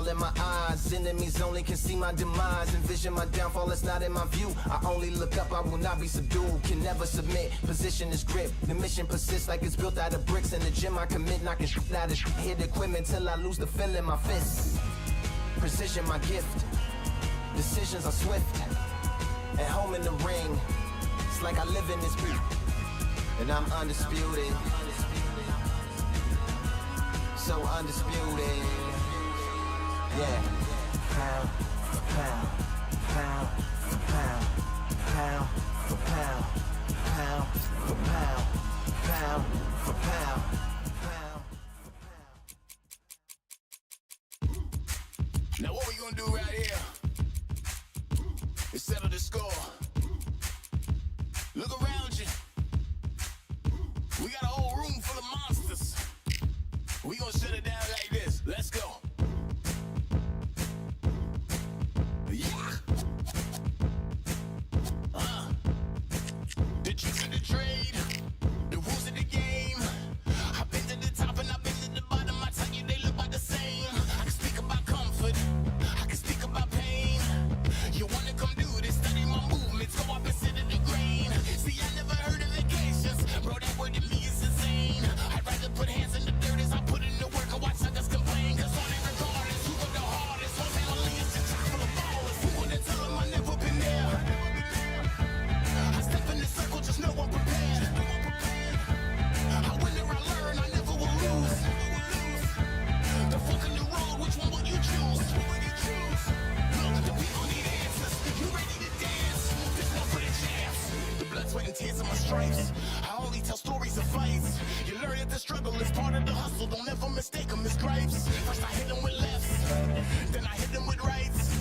in my eyes. Enemies only can see my demise. Envision my downfall, it's not in my view. I only look up, I will not be subdued. Can never submit, position is grip. The mission persists like it's built out of bricks. In the gym I commit, knocking shit out of shit. Hit equipment till I lose the feel in my fists. Precision my gift. Decisions are swift. At home in the ring, it's like I live in this beat. And I'm undisputed. So undisputed. Yeah. Pound for pound, pound for pound, pound for pound, pound for pound, pound for pound, pound for pound. Now what we gonna do right here is settle the score. Look around you. We got a whole room full of monsters. We gonna shut it down like this. Let's go. Yeah. The tricks of the trade, the rules of the game. I've been to the top and I've been to the bottom. I tell you they look about the same. I can speak about comfort, I can speak about pain. You wanna come do this, study my movements, go up and sit in the grain. See, I never heard of vacations, bro, that word to me is insane. I'd rather put hands in the dirt as I put in the work and watch suckers complain. Cause on it regardless, who go the hardest, whole family is just chock full of ballers. Who wanna tell them I never been there? I step in the circle, just know I'm prepared. I win or I learn, I never will lose. The fork in the road, which one will you choose? Look, the people need answers. You ready to dance? This one for the champs. The blood, sweat, and tears of my stripes. I only tell stories of fights. You learn that the struggle is part of the hustle. Don't ever mistake them as gripes. First I hit them with lefts, then I hit them with rights.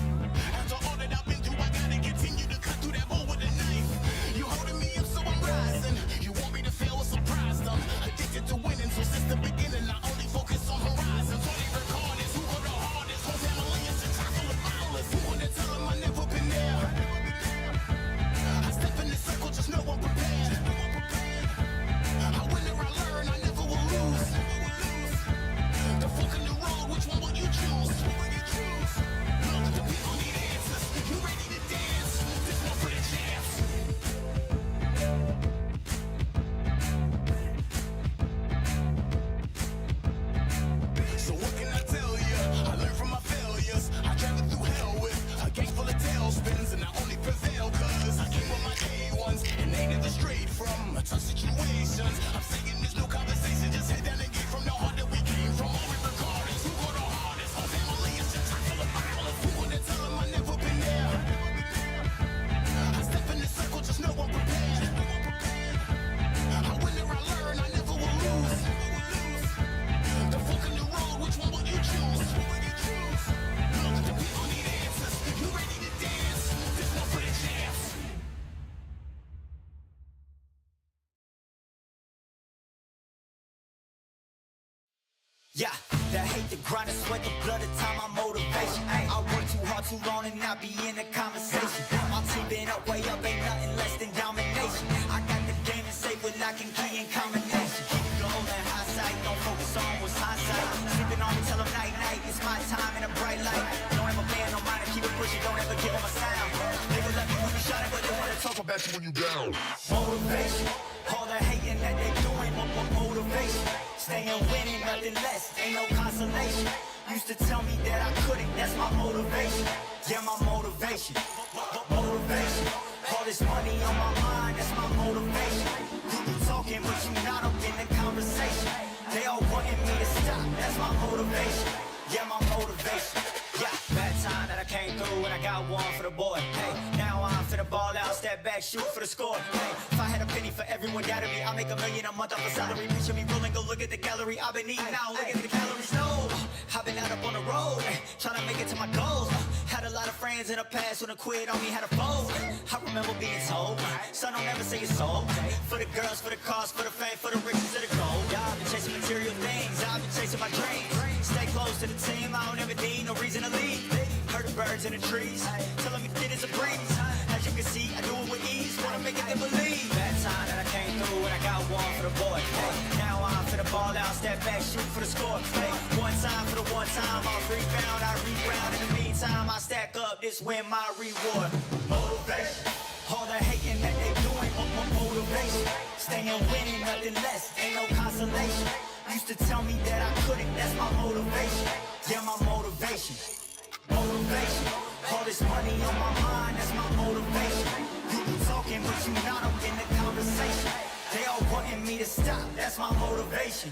After all that I've been through, I gotta continue to cut through that bowl with a knife. You holding me up, so I'm rising. You want me to fail or surprise them? Addicted to winning, so since the beginning I only focus on horizons. All they record is who go the hardest. Whole family is a chock full of ballers. Who wanna tell them I never been there? I step in the circle, just know I'm prepared. I win or I learn, I never will lose. The fork in the road, which one will you choose? Look, the people need answers. You ready to dance? This one for the champs. So what can I tell you? I learned from my failures. I traveled through hell with a gang full of tailspins, and I only prevail cause I came with my A1s, and they never strayed from tough situations. I'm saying there's no conversation, just head down and get from the heart that we came from. All we regardless, who go the hardest? Whole family is just chock full of ballers. Who wanna tell them I never been there? I step in the circle, just know I'm prepared. I win or I learn, I never will lose. The fork in the road, which one will you choose? Look, the people need answers. You ready to dance? This one for the champs. Yeah, the hate, the grind, the sweat, the blood, the time, my motivation. I work too hard, too long, and not be in a conversation. My team been up, way up, ain't nothing less than domination. I got the game and safe with lock and key and combination. Keep it going, high side, don't focus on what's hindsight. Sleeping on me till I'm night, it's my time in a bright light. Don't ever pay no mind, keep it pushing, don't ever give them a sound. They will let me when you shining, but they wanna talk about you when you down. Motivation, all the hating that they doing, motivation. Staying winning, nothing less, ain't no consolation. Used to tell me that I couldn't, that's my motivation. Yeah, my motivation, motivation. All this money on my mind, that's my motivation. You talking, but you not up in the conversation. They all wanting me to stop, that's my motivation. Yeah, my motivation. Yeah, bad time that I came through and I got one for the boy. Hey, now I'm finna ball out, step back, shoot for the score. Hey, if I had a penny for everyone doubted me, I'll make $1 million a month off a salary. Picture me rolling, go look at the gallery. I've been eating now, look at the calories. No, I've been out up on the road, trying to make it to my goals. Had a lot of friends in the past when I quit on me, had a fold. I remember being told, son, don't ever say it's sold. For the girls, for the cars, for the fame, for the riches, for the gold. Yeah, I've been chasing material things, I've been chasing my dreams. Stay close to the team, I don't ever need no reason to leave. Heard the birds in the trees, telling me it is a breeze. As you can see, I do it with ease, wanna make it and believe. Bad time that I came through and I got one for the boy. Hey, now I'm for the ball out, step back, shoot for the score. Hey, one time for the one time, I'll rebound, I rebound. In the meantime, I stack up, this win my reward. Motivation, all the hating that they doing, motivation. Staying winning, nothing less, ain't no consolation. Used to tell me that I couldn't, that's my motivation. Yeah, my motivation. Motivation. All this money on my mind, that's my motivation. You be talking, but you not up in the conversation. They all wanting me to stop, that's my motivation.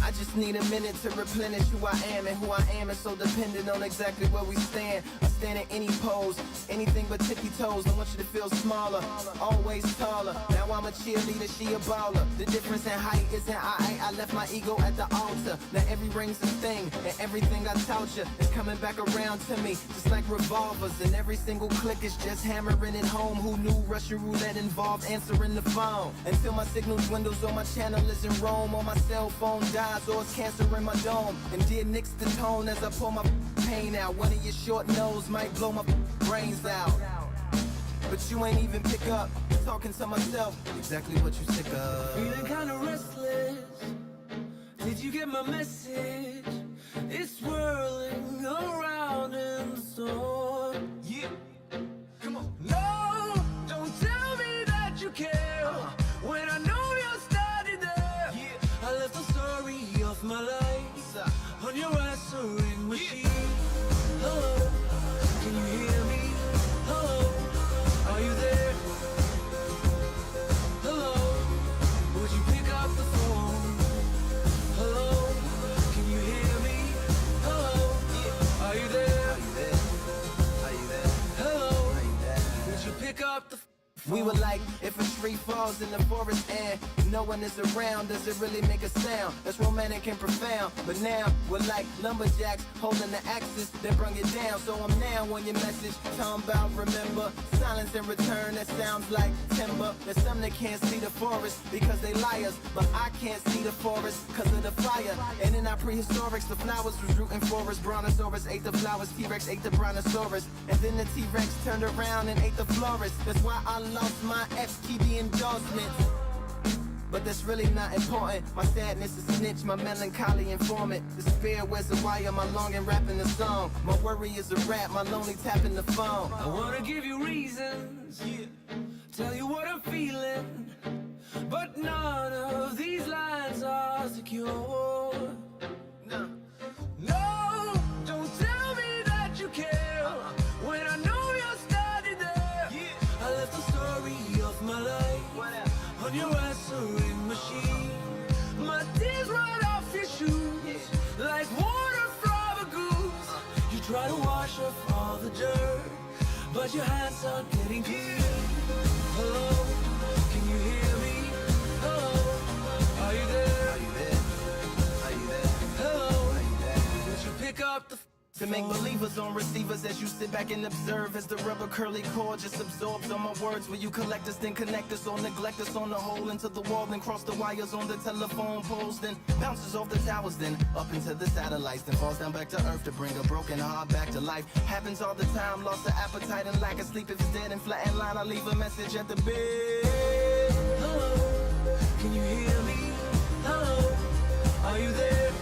I just need a minute to replenish who I am, and who I am is so dependent on exactly where we stand. I stand in any pose, anything but tippy toes. I want you to feel smaller, always taller. Now I'm a cheerleader, she a baller. The difference in height isn't I left my ego at the altar. Now every ring's a thing, and everything I taught you is coming back around to me, just like revolvers. And every single click is just hammering it home. Who knew Russian roulette involved answering the phone? Until my signal dwindles or my channel is in Rome, or my cell phone dies, or it's cancer in my dome. And dear nix the tone as I pull my pain out. One of your short nose might blow my brains out, but you ain't even pick up. Talking to myself, exactly what you sick of. Feeling kinda restless. Did you get my message? It's swirling around in the storm. Yeah, come on. No, don't tell me that you care when I know you're starting there. Yeah. I left the story of my life on your answering machine. Hello, can you hear me? Hello, are you there? Hello, would you pick up the phone? Hello, can you hear me? Hello, are you there? Are you there? Hello, would you pick up the phone? We were like, if a tree falls in the forest and no one is around, does it really make a sound? That's romantic and profound. But now, we're like lumberjacks holding the axes that bring it down. So I'm now on your message, talking about remember. Silence in return, that sounds like timber. There's some that can't see the forest because they liars, but I can't see the forest because of the fire. And in our prehistorics, the flowers was rooting for us. Brontosaurus ate the flowers, T-Rex ate the brontosaurus. And then the T-Rex turned around and ate the florist. That's why I lost my FTD endorsements. But that's really not important. My sadness is snitch, my melancholy informant. Despair wears a wire, my longing rapping the song. My worry is a rap, my lonely tapping the phone. I wanna give you reasons, tell you what I'm feeling, but none of these lines are secure. No. No, don't tell me that you care when I know you're starting there. I left the story of my life on your answering machine. My tears run off your shoes like water from a goose. You try to wash off all the dirt, but your hands aren't getting clean. Hello, can you hear me? Hello, are you there? Are you there? Are you there? Hello, Are you there? would you pick up the To make believers on receivers as you sit back and observe as the rubber curly cord just absorbs all my words. Will you collect us, then connect us, or neglect us on the hole into the wall, then cross the wires on the telephone poles, then bounces off the towers, then up into the satellites, then falls down back to earth to bring a broken heart back to life. Happens all the time, lost the appetite and lack of sleep. If it's dead and flat and line, I leave a message at the bed. Hello, can you hear me? Hello, are you there?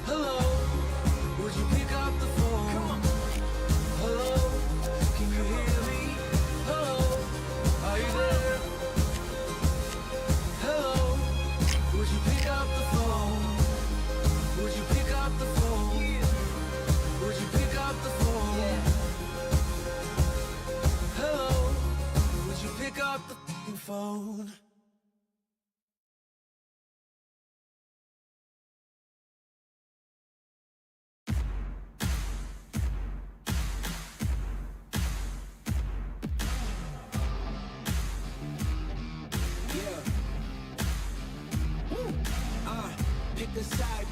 Hello, would you pick up the phone? Hello, can you hear me? Hello, are you there? Hello, would you pick up the phone? Would you pick up the phone? Would you pick up the phone? Hello, would you pick up the phone?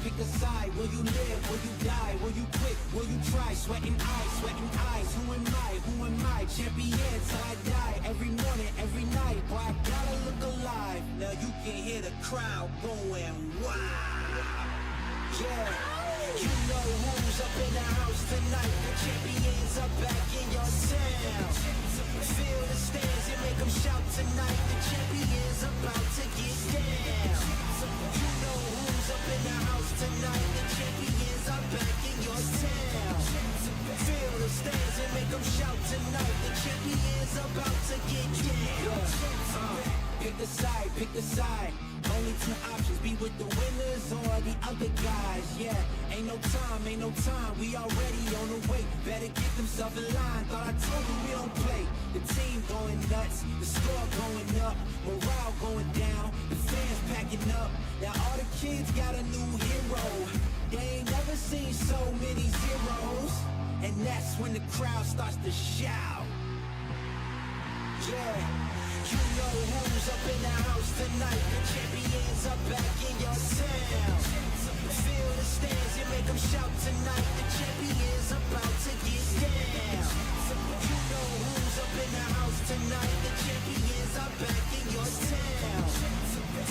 Pick a side, will you live, will you die, will you quit, will you try, sweating eyes, who am I, champion till I die, every morning, every night, boy I gotta look alive, Now you can hear the crowd going wow. Yeah, you know who's up in the house tonight. The champions are back in your town. Feel the stands and make them shout tonight. The champions about to get down. You know who's up in the house tonight. The champions are back in your town. Feel the stands and make them shout tonight. The champions about to get down. Pick a side, pick a side. Only two options, be with the winners or the other guys. Yeah, ain't no time, we already on the way. Better get themselves in line, thought I told you we don't play. The team going nuts, the score going up, morale going down, the fans packing up. Now all the kids got a new hero. They ain't never seen so many zeros. And that's when the crowd starts to shout. Yeah, you know who's up in the house tonight. The champions are back in your town. Feel the stands and make them shout tonight. The champions about to get down. You know who's up in the house tonight. The champions are back in your town.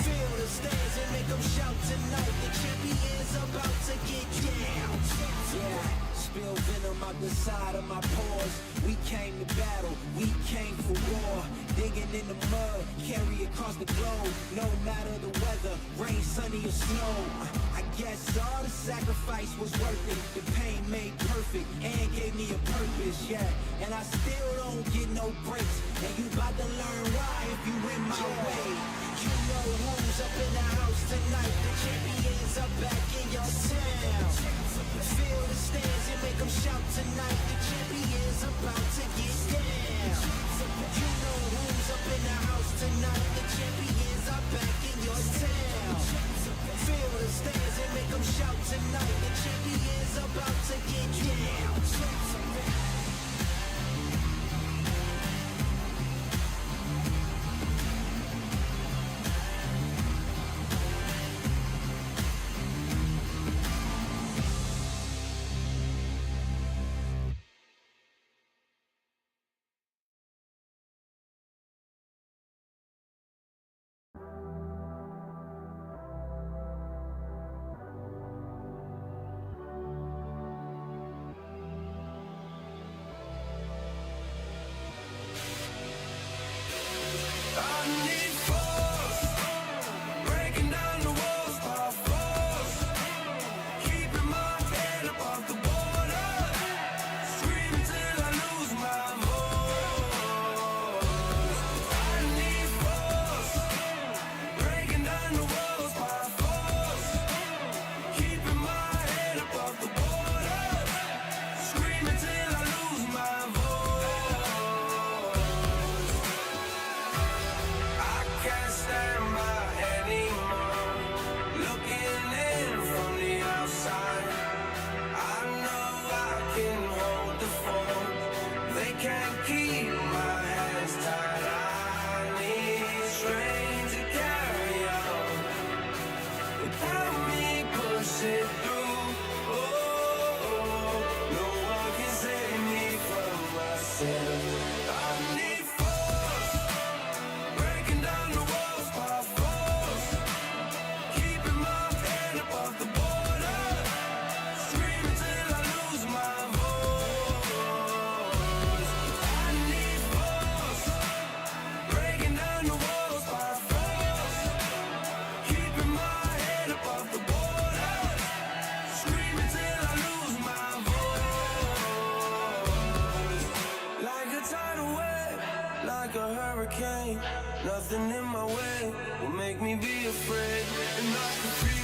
Feel the stands and make them shout tonight. The champions about to get down. Yeah, spill venom out the side of my pores. We came to battle, we came for war. Digging in the mud, carry across the globe. No matter the weather, rain, sunny or snow. I guess all the sacrifice was worth it. The pain made perfect and gave me a purpose, yeah. And I still don't get no breaks. And you about to learn why if you in my way. You know who's up in the house tonight. The champions are back in your town. Feel the stands and make them shout tonight. The champions about to get down. You know who's up in the house tonight. The champions are back in your town. Feel the stands and make them shout tonight. The champions about to get down. Nothing in my way will make me be afraid, and I can feel